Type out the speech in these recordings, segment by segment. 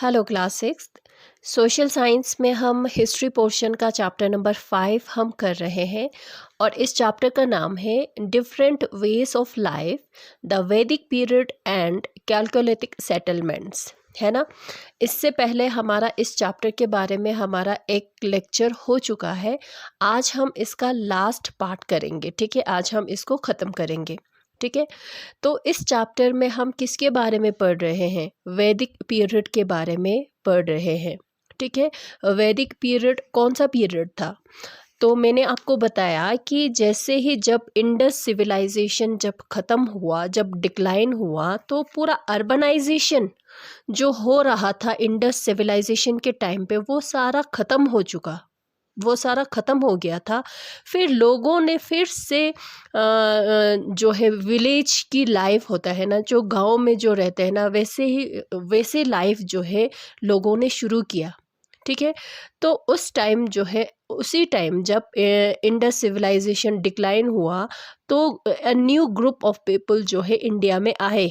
Hello class six. Social science में हम history portion का चैप्टर नंबर 5 हम कर रहे हैं और इस चैप्टर का नाम है different ways of life, the वैदिक पीरियड एंड कैलकुलेटिक सेटलमेंट्स, है ना। इससे पहले हमारा इस चैप्टर के बारे में हमारा एक लेक्चर हो चुका है। आज हम इसका लास्ट पार्ट करेंगे, ठीक है। आज हम इसको ख़त्म करेंगे, ठीक है। तो इस चैप्टर में हम किसके बारे में पढ़ रहे हैं? वैदिक पीरियड के बारे में पढ़ रहे हैं, ठीक है। वैदिक पीरियड कौन सा पीरियड था? तो मैंने आपको बताया कि जैसे ही जब इंडस सिविलाइजेशन जब ख़त्म हुआ, जब डिक्लाइन हुआ, तो पूरा अर्बनाइजेशन जो हो रहा था इंडस सिविलाइजेशन के टाइम पे वो सारा ख़त्म हो चुका, वो सारा ख़त्म हो गया था। फिर लोगों ने फिर से जो है विलेज की लाइफ होता है ना, जो गांव में जो रहते हैं ना, वैसे लाइफ जो है लोगों ने शुरू किया, ठीक है। तो उस टाइम जो है, उसी टाइम जब इंडस सिविलाइजेशन डिक्लाइन हुआ तो न्यू ग्रुप ऑफ पीपल जो है इंडिया में आए।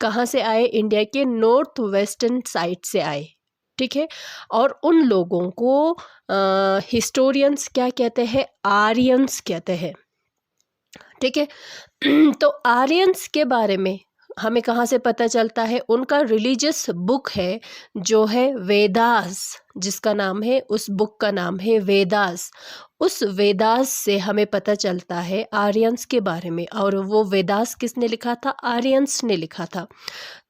कहाँ से आए? इंडिया के नॉर्थ वेस्टर्न साइड से आए, ठीक है। और उन लोगों को हिस्टोरियंस क्या कहते हैं? आर्यंस कहते हैं, ठीक है। तो आर्यंस के बारे में हमें कहाँ से पता चलता है? उनका रिलीजियस बुक है जो है वेदास, जिसका नाम है, उस बुक का नाम है वेदास। उस वेदास से हमें पता चलता है आर्यंस के बारे में। और वो वेदास किसने लिखा था? आर्यंस ने लिखा था।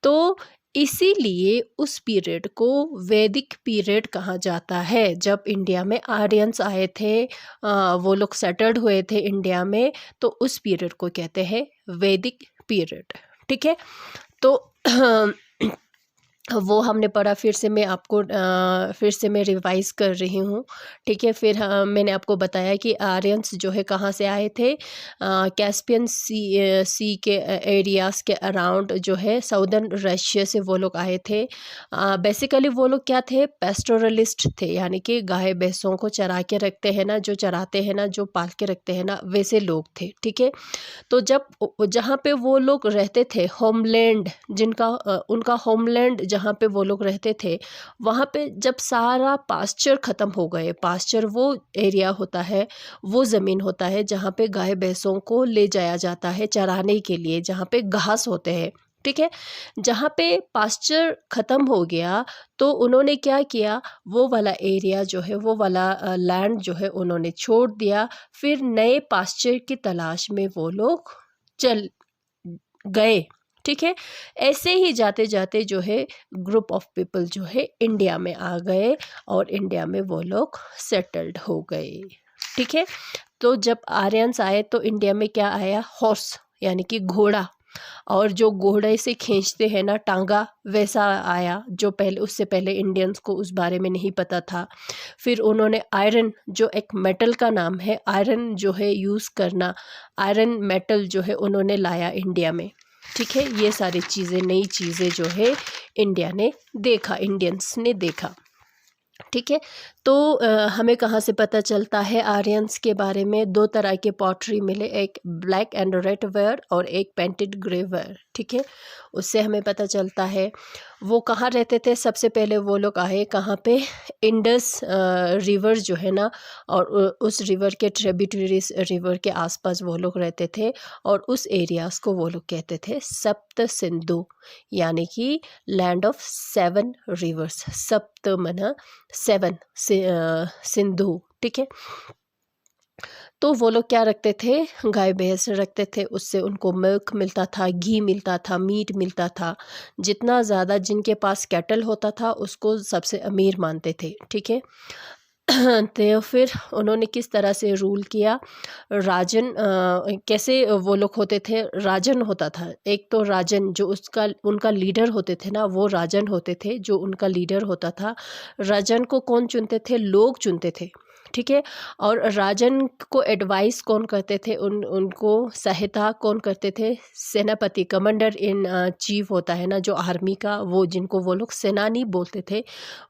तो इसीलिए उस पीरियड को वैदिक पीरियड कहा जाता है। जब इंडिया में आर्यंस आए थे, वो लोग सेटल्ड हुए थे इंडिया में, तो उस पीरियड को कहते हैं वैदिक पीरियड, ठीक है। तो वो हमने पढ़ा, फिर से मैं आपको फिर से मैं रिवाइज़ कर रही हूँ, ठीक है। फिर मैंने आपको बताया कि आर्यंस जो है कहाँ से आए थे? कैस्पियन सी के एरियाज़ के अराउंड जो है साउदर्न रशिया से वो लोग आए थे। बेसिकली वो लोग क्या थे? पेस्टोरलिस्ट थे, यानी कि गाय भैंसों को चरा के रखते हैं ना, जो चराते हैं ना, जो पाल के रखते हैं ना, वैसे लोग थे, ठीक है। तो जब जहाँ पे वो लोग रहते थे, होमलैंड जिनका उनका होमलैंड जहाँ पे वो लोग रहते थे, वहाँ पे जब सारा पास्चर ख़त्म हो गए, पास्चर वो एरिया होता है, वो ज़मीन होता है जहाँ पे गाय भैंसों को ले जाया जाता है चराने के लिए, जहाँ पे घास होते हैं, ठीक है। जहाँ पे पास्चर ख़त्म हो गया तो उन्होंने क्या किया? वो वाला एरिया जो है, वो वाला लैंड जो है उन्होंने छोड़ दिया। फिर नए पास्चर की तलाश में वो लोग चल गए, ठीक है। ऐसे ही जाते जाते जो है ग्रुप ऑफ पीपल जो है इंडिया में आ गए और इंडिया में वो लोग सेटल्ड हो गए, ठीक है। तो जब आर्यंस आए तो इंडिया में क्या आया? हॉर्स, यानी कि घोड़ा। और जो घोड़े से खींचते हैं ना टांगा, वैसा आया, जो पहले, उससे पहले इंडियंस को उस बारे में नहीं पता था। फिर उन्होंने आयरन, जो एक मेटल का नाम है, आयरन जो है यूज़ करना, आयरन मेटल जो है उन्होंने लाया इंडिया में, ठीक है। ये सारी चीज़ें, नई चीज़ें जो है इंडिया ने देखा, इंडियंस ने देखा, ठीक है। तो हमें कहाँ से पता चलता है आर्यंस के बारे में? दो तरह के पॉटरी मिले, एक ब्लैक एंड रेड वेयर और एक पेंटेड ग्रे वेयर, ठीक है। उससे हमें पता चलता है वो कहाँ रहते थे। सबसे पहले वो लोग आए कहाँ पे? इंडस रिवर जो है ना, और उस रिवर के ट्रिब्यूटरीज रिवर के आसपास वो लोग रहते थे, और उस एरियाज़ को वो लोग कहते थे सप्त सिंधु, यानी कि लैंड ऑफ 7 रिवर्स। सप्त मना 7, सिंधु, ठीक है। तो वो लोग क्या रखते थे? गाय भैंस रखते थे, उससे उनको मिल्क मिलता था, घी मिलता था, मीट मिलता था। जितना ज़्यादा जिनके पास कैटल होता था उसको सबसे अमीर मानते थे, ठीक है। तो फिर उन्होंने किस तरह से रूल किया? राजन कैसे वो लोग होते थे? राजन होता था एक, तो राजन जो उसका उनका लीडर होते थे ना, वो राजन होते थे, जो उनका लीडर होता था। राजन को कौन चुनते थे? लोग चुनते थे, ठीक है। और राजन को एडवाइस कौन करते थे, उनको सहायता कौन करते थे, सेनापति, कमांडर इन चीफ होता है ना जो आर्मी का, वो जिनको वो लोग सेनानी बोलते थे,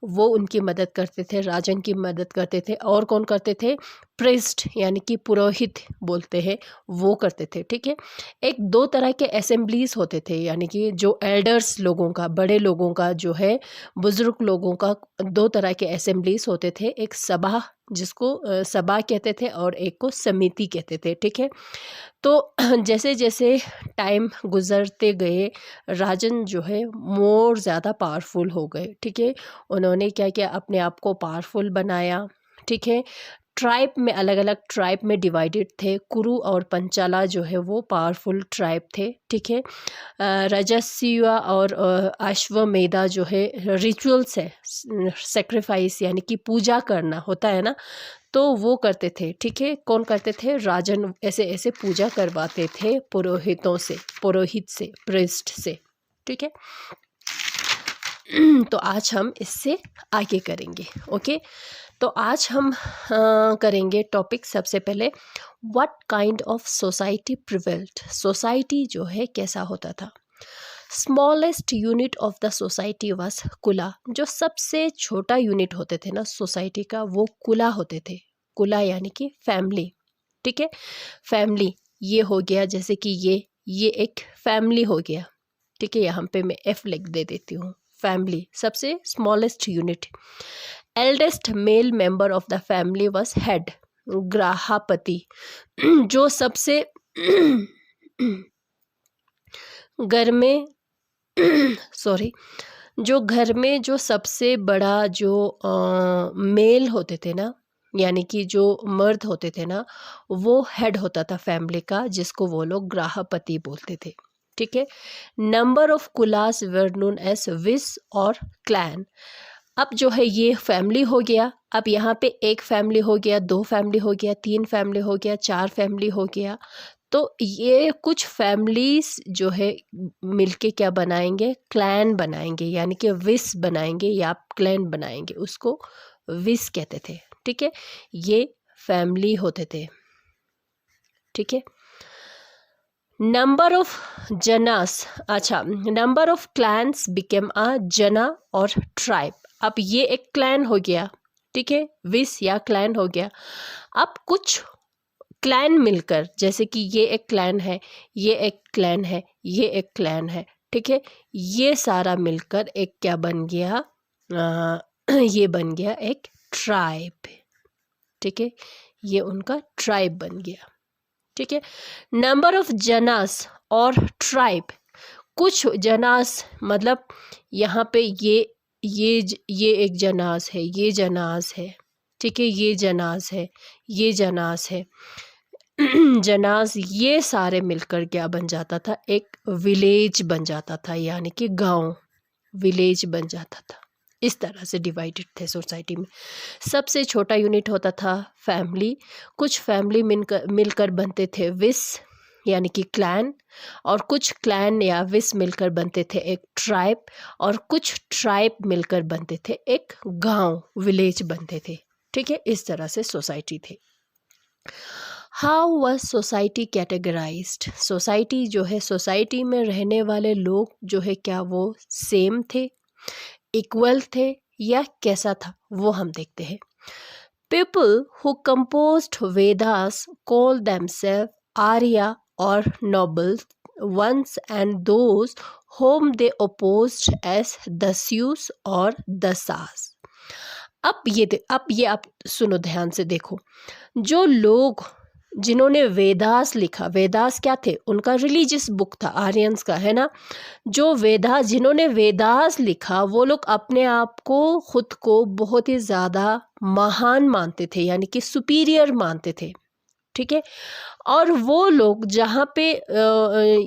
वो उनकी मदद करते थे, राजन की मदद करते थे। और कौन करते थे, प्रीस्ट यानी कि पुरोहित बोलते हैं, वो करते थे। ठीक है। एक दो तरह के असेंबलीज होते थे, यानी कि जो एल्डर्स लोगों का, बड़े लोगों का जो है, बुजुर्ग लोगों का दो तरह के असेंबलीज होते थे। एक सभा, जिसको सभा कहते थे, और एक को समिति कहते थे। ठीक है। तो जैसे जैसे टाइम गुजरते गए, राजन जो है मोर ज़्यादा पावरफुल हो गए। ठीक है। उन्होंने क्या किया, अपने आप को पावरफुल बनाया। ठीक है। ट्राइब में, अलग अलग ट्राइब में डिवाइडेड थे। कुरु और पंचाला जो है वो पावरफुल ट्राइब थे। ठीक है। रजस्यवा और अश्वमेधा जो है रिचुअल्स है, सेक्रीफाइस यानी कि पूजा करना होता है ना, तो वो करते थे। ठीक है। कौन करते थे, राजन ऐसे ऐसे पूजा करवाते थे पुरोहितों से, पुरोहित से, प्रीस्ट से। ठीक है। तो आज हम इससे आगे करेंगे। ओके। तो आज हम करेंगे टॉपिक सबसे पहले, what kind of society prevailed. Society जो है कैसा होता था। Smallest unit of the society was कुला। जो सबसे छोटा यूनिट होते थे ना सोसाइटी का, वो कुला होते थे। कुला यानी कि फैमिली। ठीक है। फैमिली ये हो गया, जैसे कि ये एक फैमिली हो गया। ठीक है। यहाँ पे मैं एफ लिख दे देती हूँ। फैमिली सबसे smallest unit. Eldest male member of the family was head, ग्राहपति। जो सबसे घर में सॉरी, जो घर में जो सबसे बड़ा जो मेल होते थे ना, यानी कि जो मर्द होते थे ना, वो हेड होता था फैमिली का, जिसको वो लोग ग्राहपति बोलते थे। ठीक है। नंबर ऑफ कुलास वर नोन एज विस और क्लैन। अब जो है ये फैमिली हो गया। अब यहाँ पे एक फैमिली हो गया, दो फैमिली हो गया, तीन फैमिली हो गया, चार फैमिली हो गया। तो ये कुछ फैमिलीज जो है मिलके क्या बनाएंगे, क्लैन बनाएंगे, यानी कि विस बनाएंगे या क्लैन बनाएंगे, उसको विस कहते थे। ठीक है। ये फैमिली होते थे। ठीक है। नंबर ऑफ जनास, अच्छा, number of clans became a जना और ट्राइब। अब ये एक क्लैन हो गया। ठीक है। विस या क्लैन हो गया। अब कुछ क्लैन मिलकर, जैसे कि ये एक क्लैन है, ये एक क्लैन है, ये एक क्लैन है। ठीक है। ये सारा मिलकर एक क्या बन गया, ये बन गया एक ट्राइब। ठीक है। ये उनका ट्राइब बन गया। ठीक है। नंबर ऑफ जनास और ट्राइब, कुछ जनास मतलब यहाँ पे ये एक जनास है, ये जनास है। ठीक है। ये जनास है, ये जनास है। जनास, ये सारे मिलकर क्या बन जाता था, एक विलेज बन जाता था, यानी कि गांव, विलेज बन जाता था। इस तरह से डिवाइडेड थे सोसाइटी में। सबसे छोटा यूनिट होता था फैमिली। कुछ फैमिली मिलकर बनते थे विस यानी कि क्लैन, और कुछ क्लैन या विस मिलकर बनते थे एक ट्राइब, और कुछ ट्राइब मिलकर बनते थे एक गांव, विलेज बनते थे। ठीक है। इस तरह से सोसाइटी थी। How was society categorised. Society जो है, सोसाइटी में रहने वाले लोग जो है क्या वो सेम थे, इक्वल थे, या कैसा था, वो हम देखते हैं। People who composed Vedas call themselves Arya और nobles ones and those whom they opposed as Dasyus और दसास। अब ये आप सुनो, ध्यान से देखो। जो लोग जिन्होंने वेदास लिखा, वेदास क्या थे, उनका रिलीजियस बुक था, आर्यंस का, है ना। जो जिन्होंने वेदास लिखा, वो लोग अपने आप को, खुद को बहुत ही ज़्यादा महान मानते थे, यानी कि सुपीरियर मानते थे। ठीक है। और वो लोग जहाँ पे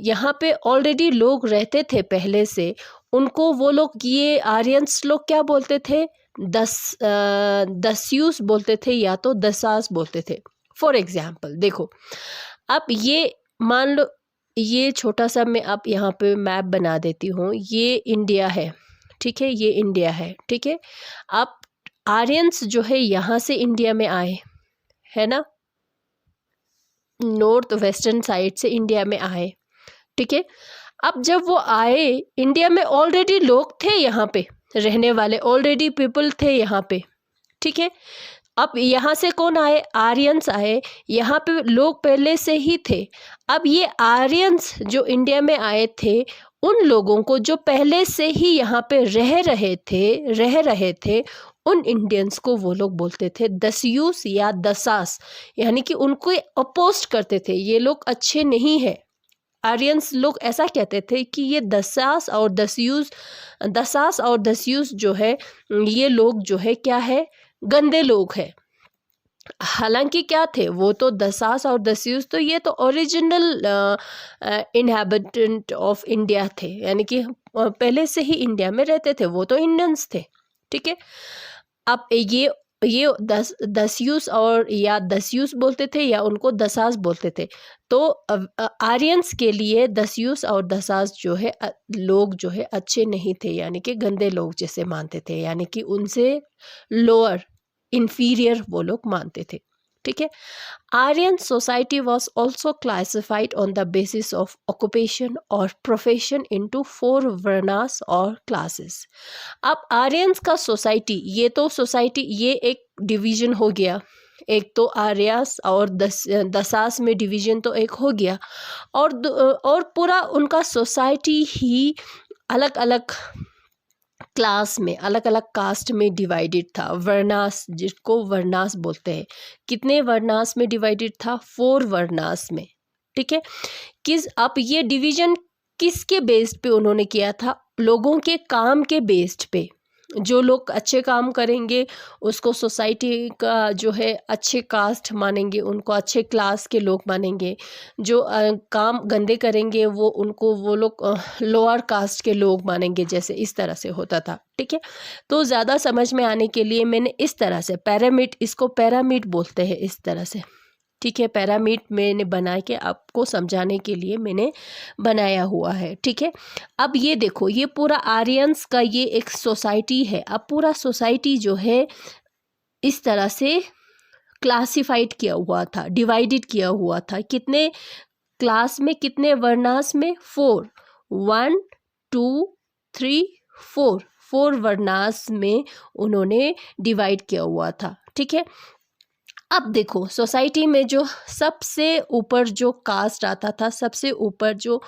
यहाँ पे ऑलरेडी लोग रहते थे पहले से, उनको वो लोग, ये आर्यंस लोग क्या बोलते थे, दस्यूस बोलते थे, या तो दसास बोलते थे। फॉर एग्जाम्पल देखो, अब ये मान लो, ये छोटा सा मैं अब यहाँ पे मैप बना देती हूँ। ये इंडिया है। ठीक है। ये इंडिया है। ठीक है। अब आर्यंस जो है यहाँ से इंडिया में आए, है ना, नॉर्थ वेस्टर्न साइड से इंडिया में आए, ठीक है। अब जब वो आए, इंडिया में ऑलरेडी लोग थे, यहाँ पे रहने वाले ऑलरेडी पीपल थे यहाँ पे, ठीक है। अब यहाँ से कौन आए, आर्यंस आए, यहाँ पे लोग पहले से ही थे। अब ये आर्यंस जो इंडिया में आए थे, उन लोगों को जो पहले से ही यहाँ पे रह रहे थे, उन इंडियंस को वो लोग बोलते थे दस्यूस या दसास, यानी कि उनको अपोस्ट करते थे, ये लोग अच्छे नहीं है। आर्यंस लोग ऐसा कहते थे कि ये दसास और दस्यूस जो है, ये लोग जो है क्या है, गंदे लोग हैं। हालांकि क्या थे वो, तो दसास और दस्यूस तो ये तो ओरिजिनल इनहैबिटेंट ऑफ इंडिया थे, यानी कि पहले से ही इंडिया में रहते थे, वो तो इंडियंस थे, ठीक है। अब ये दस्यूस और या दस्यूस बोलते थे या उनको दसास बोलते थे। तो आर्यंस के लिए दस्यूस और दसास जो है लोग जो है अच्छे नहीं थे, यानी कि गंदे लोग जैसे मानते थे, यानी कि उनसे लोअर इंफीरियर वो लोग मानते थे, ठीक है। Aryan society was also classified on the basis of occupation और प्रोफेशन इनटू 4 वर्नास और क्लासेस। अब आर्यंस का सोसाइटी, ये तो सोसाइटी, ये एक डिवीजन हो गया, एक तो आर्यास और दसास में डिवीजन तो एक हो गया, और पूरा उनका सोसाइटी ही अलग अलग क्लास में, अलग अलग कास्ट में डिवाइडेड था। वर्नास, जिसको वर्नास बोलते हैं, कितने वर्नास में डिवाइडेड था, 4 वर्नास में, ठीक है। अब ये डिवीजन किसके बेस्ड पे उन्होंने किया था, लोगों के काम के बेस्ड पे। जो लोग अच्छे काम करेंगे उसको सोसाइटी का जो है अच्छे कास्ट मानेंगे, उनको अच्छे क्लास के लोग मानेंगे। जो काम गंदे करेंगे वो लोग लोअर कास्ट के लोग मानेंगे, जैसे इस तरह से होता था, ठीक है। तो ज़्यादा समझ में आने के लिए मैंने इस तरह से इसको पैरामिड बोलते हैं, इस तरह से, ठीक है। पैरामिड मैंने बना के आपको समझाने के लिए मैंने बनाया हुआ है, ठीक है। अब ये देखो, ये पूरा आर्यंस का ये एक सोसाइटी है। अब पूरा सोसाइटी जो है इस तरह से क्लासिफाइड किया हुआ था, डिवाइडेड किया हुआ था, कितने क्लास में, कितने वर्नास में, 4, 1 2 3 4 वर्नास में उन्होंने डिवाइड किया हुआ था, ठीक है। अब देखो, सोसाइटी में जो सबसे ऊपर जो कास्ट आता था, सबसे ऊपर जो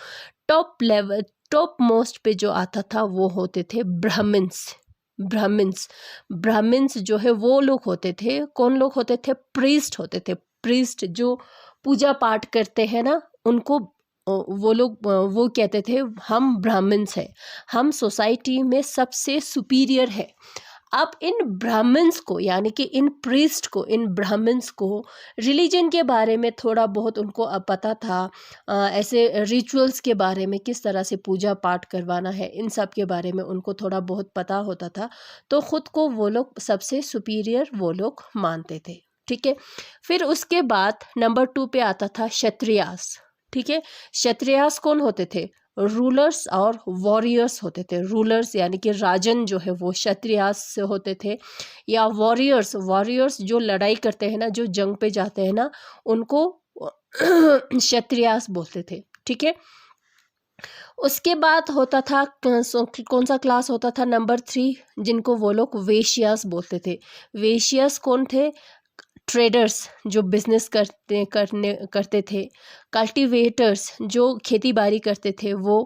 टॉप मोस्ट पे जो आता था, वो होते थे ब्राह्मण्स जो है वो लोग होते थे। कौन लोग होते थे, प्रीस्ट होते थे। प्रीस्ट जो पूजा पाठ करते हैं ना, उनको वो लोग वो कहते थे हम ब्राह्मण्स हैं, हम सोसाइटी में सबसे सुपीरियर है। अब इन ब्राह्मण्स को, यानी कि इन प्रीस्ट को, इन ब्राह्मण्स को रिलीजन के बारे में थोड़ा बहुत उनको अब पता था, ऐसे रिचुअल्स के बारे में, किस तरह से पूजा पाठ करवाना है, इन सब के बारे में उनको थोड़ा बहुत पता होता था। तो ख़ुद को वो लोग सबसे सुपीरियर वो लोग मानते थे, ठीक है। फिर उसके बाद नंबर 2 पे आता था क्षत्रियास, ठीक है। क्षत्रियास कौन होते थे, रूलर्स और वॉरियर्स होते थे। रूलर्स यानी कि राजन जो है वो क्षत्रियास से होते थे, या वॉरियर्स जो लड़ाई करते हैं ना, जो जंग पे जाते हैं ना, उनको क्षत्रियास बोलते थे, ठीक है। उसके बाद होता था कौन सा क्लास होता था, नंबर 3, जिनको वो लोग वेश्यास बोलते थे। वेश्यास कौन थे, ट्रेडर्स जो बिजनेस करते थे, कल्टीवेटर्स जो खेती बाड़ी करते थे वो,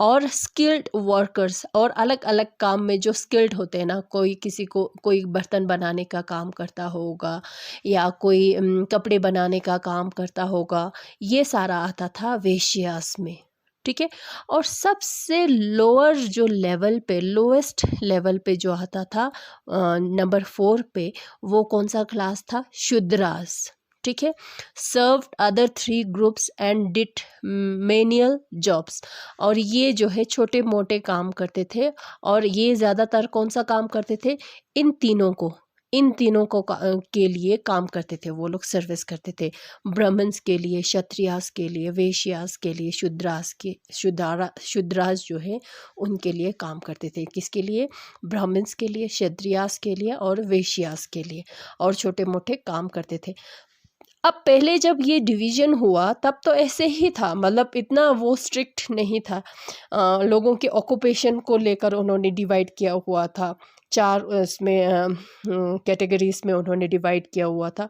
और स्किल्ड वर्कर्स, और अलग अलग काम में जो स्किल्ड होते हैं ना, कोई बर्तन बनाने का काम करता होगा, या कोई कपड़े बनाने का काम करता होगा, ये सारा आता था वेश्यास में, ठीक है। और सबसे लोअर जो लेवल पे, लोएस्ट लेवल पे जो आता था नंबर 4 पे, वो कौन सा क्लास था, शूद्रास, ठीक है। Served other 3 groups and did menial jobs, और ये जो है छोटे मोटे काम करते थे, और ये ज़्यादातर कौन सा काम करते थे, इन तीनों को, इन तीनों को के लिए काम करते थे, वो लोग सर्विस करते थे। ब्राह्मण्स के लिए, क्षत्रियास के लिए, वैश्यास के लिए, शूद्रास जो है उनके लिए काम करते थे। किसके लिए? ब्राह्मण्स के लिए, क्षत्रियास के लिए और वैश्यास के लिए, और छोटे मोटे काम करते थे। अब पहले जब ये डिवीज़न हुआ तब तो ऐसे ही था, मतलब इतना वो स्ट्रिक्ट नहीं था। लोगों के ऑक्यूपेशन को लेकर उन्होंने डिवाइड किया हुआ था, 4 इसमें कैटेगरीज़ में उन्होंने डिवाइड किया हुआ था।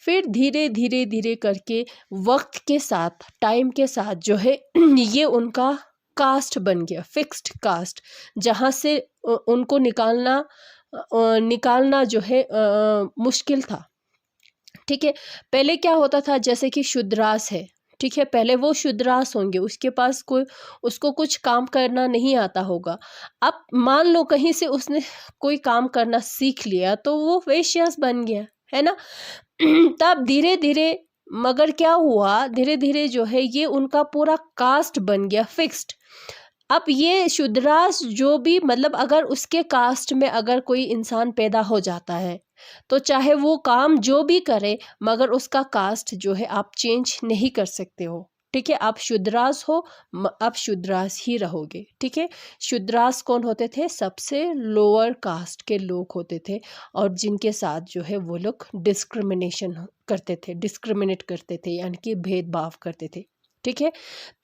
फिर धीरे धीरे धीरे करके वक्त के साथ, टाइम के साथ जो है ये उनका कास्ट बन गया, फिक्स्ड कास्ट, जहाँ से उनको निकालना जो है मुश्किल था। ठीक है, पहले क्या होता था, जैसे कि शूद्रास है, ठीक है, पहले वो शूद्रास होंगे, उसको कुछ काम करना नहीं आता होगा। अब मान लो कहीं से उसने कोई काम करना सीख लिया तो वो वैश्यास बन गया, है ना। तब धीरे धीरे, मगर क्या हुआ, धीरे धीरे जो है ये उनका पूरा कास्ट बन गया फिक्स्ड। अब ये शूद्रास जो भी, मतलब अगर उसके कास्ट में अगर कोई इंसान पैदा हो जाता है तो चाहे वो काम जो भी करे, मगर उसका कास्ट जो है आप चेंज नहीं कर सकते हो। ठीक है, आप शूद्रास हो, आप शूद्रास ही रहोगे। ठीक है, शूद्रास कौन होते थे? सबसे लोअर कास्ट के लोग होते थे, और जिनके साथ जो है वो लोग डिस्क्रिमिनेट करते थे, यानी कि भेदभाव करते थे। ठीक है,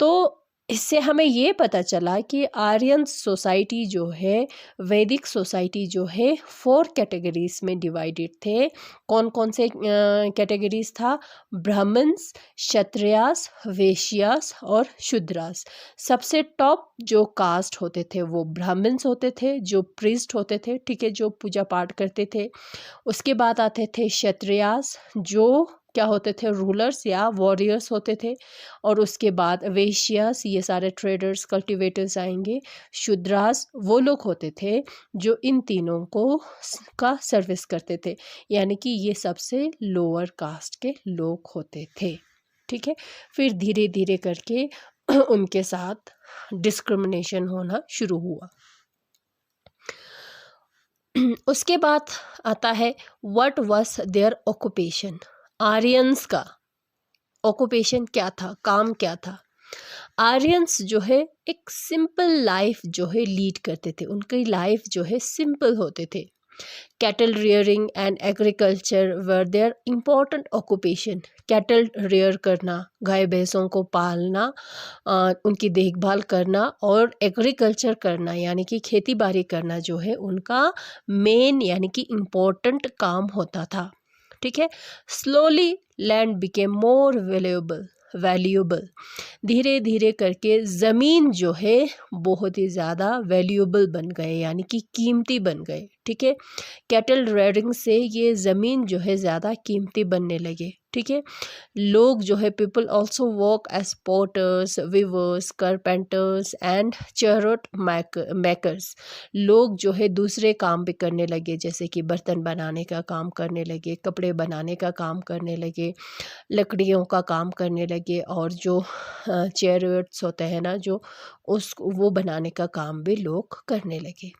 तो इससे हमें ये पता चला कि आर्यन सोसाइटी जो है, वैदिक सोसाइटी जो है, 4 कैटेगरीज में डिवाइडेड थे। कौन कौन से कैटेगरीज था? ब्राह्मण्स, क्षत्रियास, वैश्यास और शूद्रास। सबसे टॉप जो कास्ट होते थे वो ब्राह्मण्स होते थे, जो प्रीस्ट होते थे, ठीक है, जो पूजा पाठ करते थे। उसके बाद आते थे क्षत्रियास, जो क्या होते थे? रूलर्स या वॉरियर्स होते थे। और उसके बाद वैश्यास, ये सारे ट्रेडर्स, कल्टीवेटर्स आएंगे। शूद्रास वो लोग होते थे जो इन तीनों का सर्विस करते थे, यानी कि ये सबसे लोअर कास्ट के लोग होते थे। ठीक है, फिर धीरे धीरे करके उनके साथ डिस्क्रिमिनेशन होना शुरू हुआ। उसके बाद आता है what was their occupation. Aryans का ऑक्यूपेशन क्या था, काम क्या था? आर्यंस जो है एक सिंपल लाइफ जो है लीड करते थे, उनकी लाइफ जो है सिंपल होते थे। Cattle rearing and agriculture were their important occupation. Cattle rear करना, गाय भैंसों को पालना, उनकी देखभाल करना, और एग्रीकल्चर करना यानी कि खेती बाड़ी करना जो है उनका मेन यानी कि इम्पोर्टेंट काम होता था। ठीक है, slowly land became more valuable. धीरे धीरे करके ज़मीन जो है बहुत ही ज़्यादा वैल्यूएबल बन गए, यानी कि कीमती बन गए। ठीक है, कैटल रेयरिंग से ये ज़मीन जो है ज़्यादा कीमती बनने लगे। ठीक है, लोग जो है people also work as potters, weavers, carpenters and chariot makers. लोग जो है दूसरे काम भी करने लगे, जैसे कि बर्तन बनाने का काम करने लगे, कपड़े बनाने का काम करने लगे, लकड़ियों का काम करने लगे, और जो चैरोट्स होते हैं ना, जो वो बनाने का काम भी लोग करने लगे।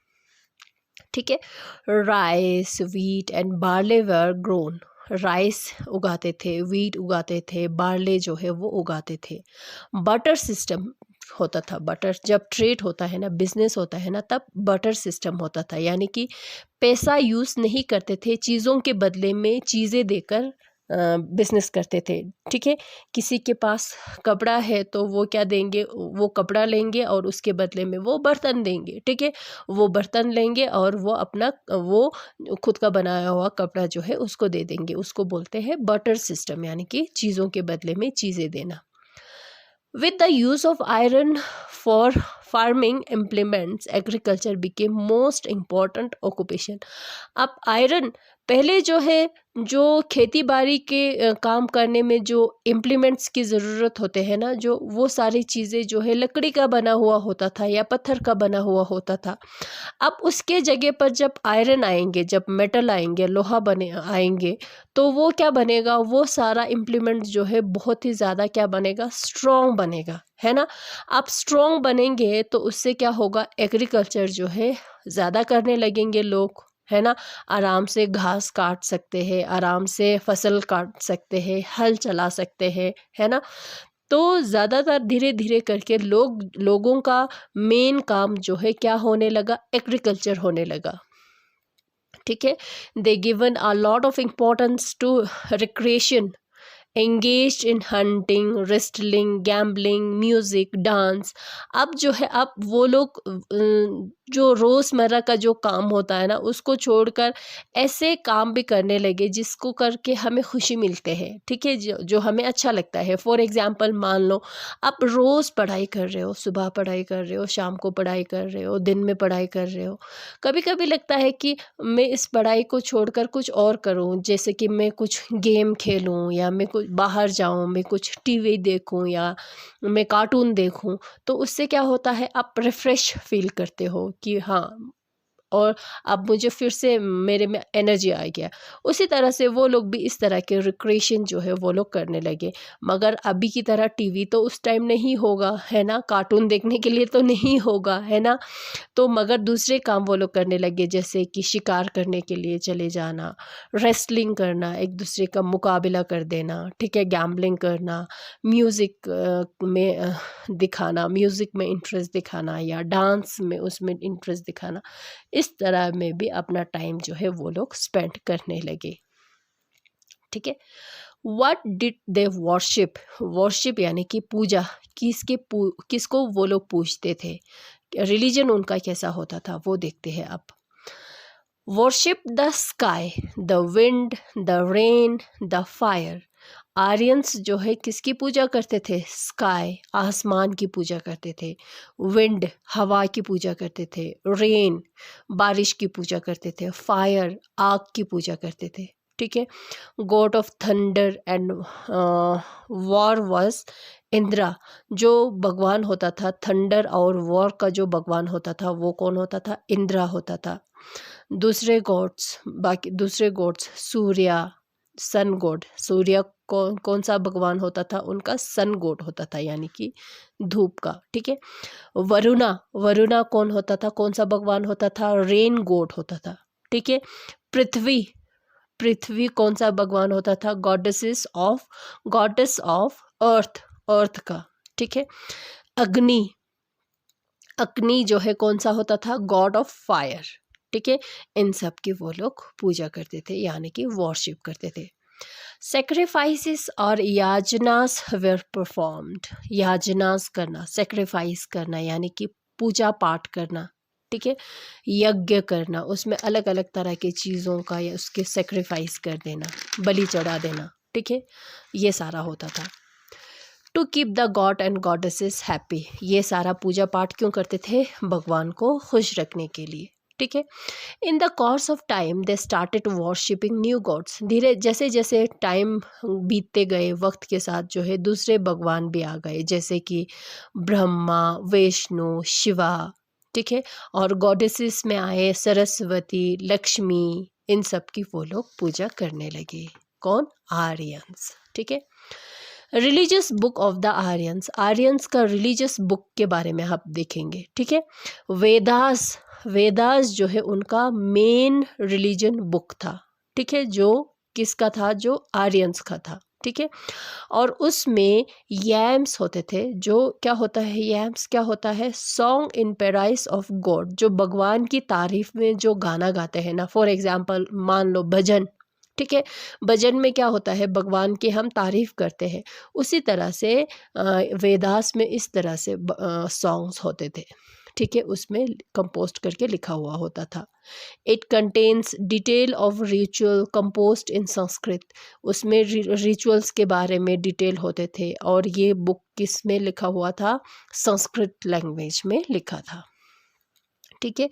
ठीक है, rice, wheat and barley were grown. Rice उगाते थे, व्हीट उगाते थे, बार्ले जो है वो उगाते थे। बटर सिस्टम होता था। बटर जब ट्रेड होता है ना, बिजनेस होता है ना, तब बटर सिस्टम होता था, यानी कि पैसा यूज़ नहीं करते थे, चीज़ों के बदले में चीज़ें देकर बिजनेस करते थे। ठीक है, किसी के पास कपड़ा है तो वो क्या देंगे, वो कपड़ा लेंगे और उसके बदले में वो बर्तन देंगे। ठीक है, वो बर्तन लेंगे और वो खुद का बनाया हुआ कपड़ा जो है उसको दे देंगे। उसको बोलते हैं बटर सिस्टम, यानी कि चीज़ों के बदले में चीज़ें देना। With the use of iron for farming implements, agriculture became most important occupation. अब आयरन पहले जो है, जो खेती बाड़ी के काम करने में जो इम्प्लीमेंट्स की ज़रूरत होते हैं ना, जो वो सारी चीज़ें जो है लकड़ी का बना हुआ होता था या पत्थर का बना हुआ होता था। अब उसके जगह पर जब आयरन आएंगे, जब मेटल आएंगे, लोहा आएंगे, तो वो क्या बनेगा, वो सारा इम्प्लीमेंट जो है बहुत ही ज़्यादा क्या बनेगा, स्ट्रॉन्ग बनेगा, है ना। आप स्ट्रॉन्ग बनेंगे तो उससे क्या होगा, एग्रीकल्चर जो है ज़्यादा करने लगेंगे लोग, है ना। आराम से घास काट सकते हैं, आराम से फसल काट सकते हैं, हल चला सकते हैं, है ना। तो ज़्यादातर धीरे धीरे करके लोगों का मेन काम जो है क्या होने लगा, एग्रीकल्चर होने लगा। ठीक है, they given a lot of importance to recreation, engaged in hunting, wrestling, gambling, music, dance। अब जो है, अब वो लोग जो रोज़मर्रा का जो काम होता है ना, उसको छोड़कर ऐसे काम भी करने लगे जिसको करके हमें खुशी मिलते हैं। ठीक है, जो हमें अच्छा लगता है। फॉर एग्जांपल मान लो आप रोज़ पढ़ाई कर रहे हो, सुबह पढ़ाई कर रहे हो, शाम को पढ़ाई कर रहे हो, दिन में पढ़ाई कर रहे हो। कभी कभी लगता है कि मैं इस पढ़ाई को छोड़कर कुछ और करूं, जैसे कि मैं कुछ गेम खेलूं, या मैं कुछ बाहर जाऊं, मैं कुछ टीवी देखूं, या मैं कार्टून देखूं। तो उससे क्या होता है, आप रिफ्रेश फील करते हो कि हाँ, और अब मुझे फिर से मेरे में एनर्जी आ गया। उसी तरह से वो लोग भी इस तरह के रिक्रिएशन जो है वो लोग करने लगे। मगर अभी की तरह टीवी तो उस टाइम नहीं होगा, है ना, कार्टून देखने के लिए तो नहीं होगा, है ना। तो मगर दूसरे काम वो लोग करने लगे, जैसे कि शिकार करने के लिए चले जाना, रेसलिंग करना, एक दूसरे का मुकाबला कर देना, ठीक है, गैम्बलिंग करना, म्यूज़िक में दिखाना, म्यूज़िक में इंटरेस्ट दिखाना, या डांस में उसमें इंटरेस्ट दिखाना। इस तरह में भी अपना टाइम जो है वो लोग स्पेंड करने लगे। ठीक है, what did they worship, worship यानी कि पूजा, किसको वो लोग पूजते थे, रिलीजन उनका कैसा होता था, वो देखते हैं आप। Worship the sky, the wind, the rain, the fire. Aryans जो है किसकी पूजा करते थे, स्काई, आसमान की पूजा करते थे, विंड, हवा की पूजा करते थे, रेन, बारिश की पूजा करते थे, फायर, आग की पूजा करते थे। ठीक है, God of thunder and war was Indira. जो भगवान होता था थंडर और वॉर का, जो भगवान होता था वो कौन होता था, इंद्रा होता था। दूसरे गॉड्स सूर्या, सन गॉड, सूर्य कौन सा भगवान होता था, उनका सन गॉड होता था, यानी कि धूप का। ठीक है, वरुणा, वरुणा कौन होता था, कौन सा भगवान होता था, रेन गॉड होता था। ठीक है, पृथ्वी, पृथ्वी कौन सा भगवान होता था, गॉडेस ऑफ अर्थ, अर्थ का। ठीक है, अग्नि, अग्नि जो है कौन सा होता था, गॉड ऑफ फायर। ठीक है, इन सब की वो लोग पूजा करते थे, यानी कि वर्शिप करते थे। सेक्रीफाइसेस और याजनास वेर परफॉर्म्ड, याजनास करना, सेक्रीफाइस करना यानी कि पूजा पाठ करना। ठीक है, यज्ञ करना, उसमें अलग अलग तरह की चीज़ों का या उसके सेक्रीफाइस कर देना, बलि चढ़ा देना। ठीक है, ये सारा होता था। To keep the god and goddesses happy, ये सारा पूजा पाठ क्यों करते थे, भगवान को खुश रखने के लिए। ठीक है, in the course of time they started worshipping new gods, धीरे जैसे जैसे टाइम बीतते गए, वक्त के साथ जो है दूसरे भगवान भी आ गए, जैसे कि ब्रह्मा, विष्णु, शिवा। ठीक है, और गॉडेसेस में आए सरस्वती, लक्ष्मी, इन सब की वो लोग पूजा करने लगे। कौन, आर्यंस। ठीक है, religious book of the Aryans, Aryans का रिलीजियस बुक के बारे में आप देखेंगे। ठीक है, वेदास, वेदास जो है उनका मेन रिलीजन बुक था। ठीक है, जो किसका था, जो आर्यंस का था। ठीक है, और उसमें यैम्स होते थे, जो क्या होता है, यैम्स क्या होता है, सॉन्ग इन पेराइस ऑफ गॉड, जो भगवान की तारीफ में जो गाना गाते हैं ना। फॉर एग्जाम्पल मान लो भजन। ठीक है, भजन में क्या होता है, भगवान की हम तारीफ करते हैं। उसी तरह से वेदास में इस तरह से सॉन्ग्स होते थे। ठीक है, उसमें कंपोस्ट करके लिखा हुआ होता था। It contains detail of ritual composed in Sanskrit, उसमें रिचुअल्स के बारे में डिटेल होते थे। और ये बुक किस में लिखा हुआ था, संस्कृत लैंग्वेज में लिखा था। ठीक है,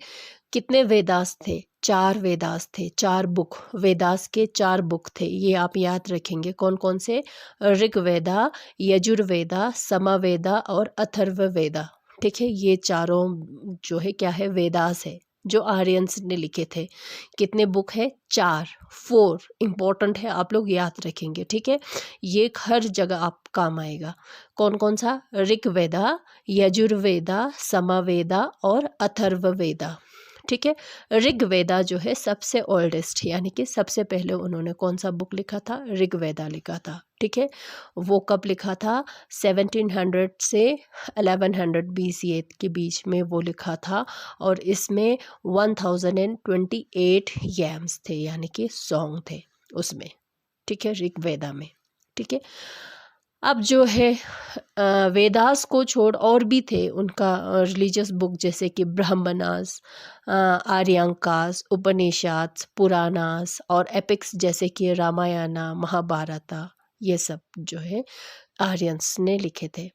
कितने वेदास थे, 4 वेदास थे, 4 बुक, वेदास के 4 बुक थे, ये आप याद रखेंगे। कौन कौन से, ऋग्वेदा, यजुर्वेदा, समवेदा और अथर्ववेदा। ठीक है, ये चारों जो है क्या है, वेदास है, जो आर्यंस ने लिखे थे। कितने बुक है, 4, 4 इम्पोर्टेंट है, आप लोग याद रखेंगे। ठीक है, ये हर जगह आप काम आएगा। कौन कौन सा, ऋग्वेदा, यजुर्वेदा, समवेदा और अथर्ववेदा। ठीक है। ऋग्वेदा जो है सबसे ओल्डेस्ट, यानी कि सबसे पहले उन्होंने कौन सा बुक लिखा था? ऋग्वेदा लिखा था, ठीक है। वो कब लिखा था? 1700 से 1100 BCE के बीच में वो लिखा था, और इसमें 1028 यम्स थे, यानी कि सॉन्ग थे उसमें, ठीक है, ऋग्वेदा में, ठीक है। अब जो है वेदास को छोड़ और भी थे उनका रिलीजियस बुक, जैसे कि ब्राह्मणास, आर्यांकास, उपनिषद, पुराणास और एपिक्स जैसे कि रामायणा, महाभारता, ये सब जो है आर्यंस ने लिखे थे।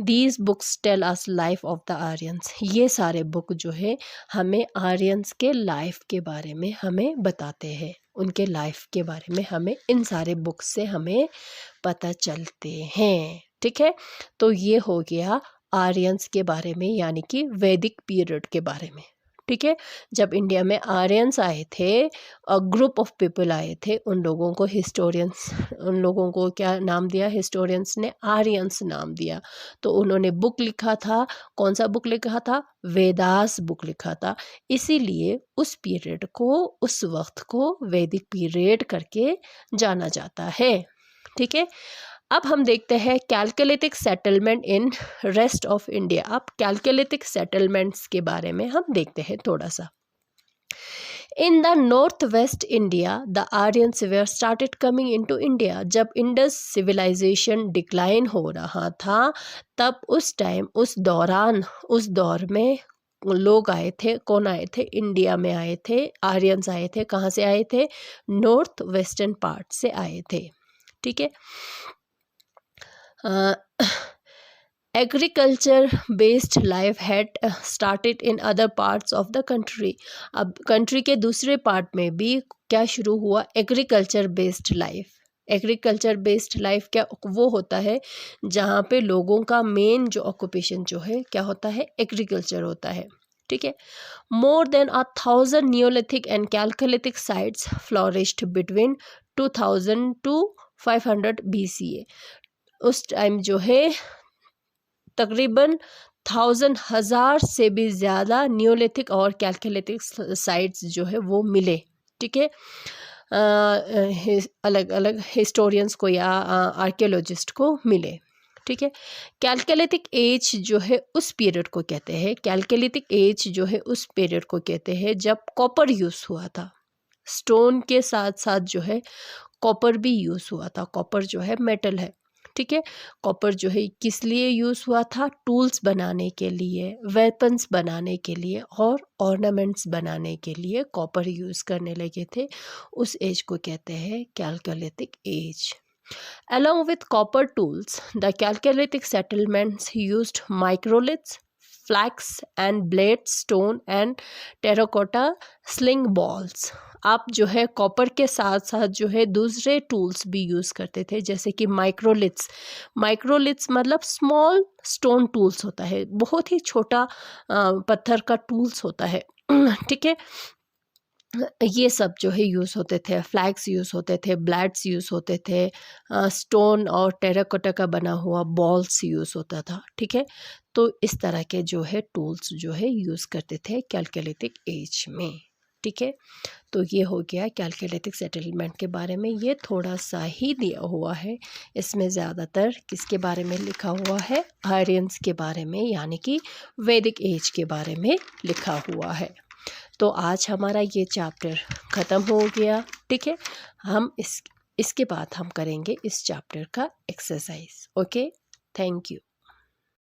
These books tell us life of the Aryans, ये सारे बुक जो है हमें आर्यंस के लाइफ के बारे में हमें बताते हैं, उनके लाइफ के बारे में हमें इन सारे बुक्स से हमें पता चलते हैं, ठीक है। तो ये हो गया आर्यंस के बारे में, यानी कि वैदिक पीरियड के बारे में, ठीक है। जब इंडिया में आर्यंस आए थे, ग्रुप ऑफ पीपल आए थे, उन लोगों को हिस्टोरियंस, उन लोगों को क्या नाम दिया? हिस्टोरियंस ने आर्यंस नाम दिया। तो उन्होंने बुक लिखा था, कौन सा बुक लिखा था? वेदास बुक लिखा था। इसीलिए उस पीरियड को, उस वक्त को वैदिक पीरियड करके जाना जाता है, ठीक है। अब हम देखते हैं chalcolithic settlement in rest of India. अब कैलकोलिथिक सेटलमेंट्स के बारे में हम देखते हैं थोड़ा सा। In the north west India the Aryans were started coming into India. जब इंडस सिविलाइजेशन डिक्लाइन हो रहा था, तब उस टाइम, उस दौर में लोग आए थे। कौन आए थे? इंडिया में आए थे, आर्यंस आए थे। कहाँ से आए थे? नॉर्थ वेस्टर्न पार्ट से आए थे, ठीक है। Agriculture based life had started in other parts of the country. अब कंट्री के दूसरे पार्ट में भी क्या शुरू हुआ? Agriculture based life. Agriculture based life क्या वो होता है जहाँ पे लोगों का मेन जो ऑक्यूपेशन जो है क्या होता है? एग्रीकल्चर होता है, ठीक है। More than 1000 Neolithic and chalcolithic sites flourished between 2000 to 500 BCE। उस टाइम जो है तकरीबन 1000 से भी ज़्यादा न्यूलिथिक और कैलकोलिथिक साइट्स जो है वो मिले, ठीक है। अलग अलग हिस्टोरियंस को या आर्कियोलॉजिस्ट को मिले, ठीक है। कैलकोलिथिक एज जो है उस पीरियड को कहते हैं, कैलकोलिथिक एज जो है उस पीरियड को कहते हैं जब कॉपर यूज़ हुआ था। स्टोन के साथ साथ जो है कॉपर भी यूज़ हुआ था। कॉपर जो है मेटल है, ठीक है। कॉपर जो है किस लिए यूज़ हुआ था? टूल्स बनाने के लिए, वेपन्स बनाने के लिए और ऑर्नामेंट्स बनाने के लिए कॉपर यूज़ करने लगे थे। उस एज को कहते हैं chalcolithic age. Along with copper tools, the Chalcolithic settlements used microliths, flax and blade stone and terracotta sling balls। आप जो है कॉपर के साथ साथ जो है दूसरे टूल्स भी यूज़ करते थे, जैसे कि माइक्रोलिथ्स। माइक्रोलिथ्स मतलब स्मॉल स्टोन टूल्स होता है, बहुत ही छोटा पत्थर का टूल्स होता है, ठीक है। ये सब जो है यूज़ होते थे। फ्लैग्स यूज़ होते थे, ब्लैड्स यूज़ होते थे, स्टोन और टेराकोटा का बना हुआ बॉल्स यूज़ होता था, ठीक है। तो इस तरह के जो है टूल्स जो है यूज़ करते थे कैलकोलिथिक एज में, ठीक है। तो ये हो गया कैलकोलिथिक सेटलमेंट के बारे में। ये थोड़ा सा ही दिया हुआ है, इसमें ज़्यादातर किसके बारे में लिखा हुआ है? आर्यंस के बारे में, यानी कि वैदिक एज के बारे में लिखा हुआ है। तो आज हमारा ये चैप्टर ख़त्म हो गया, ठीक है। हम इसके बाद हम करेंगे इस चैप्टर का एक्सरसाइज। Okay, thank you.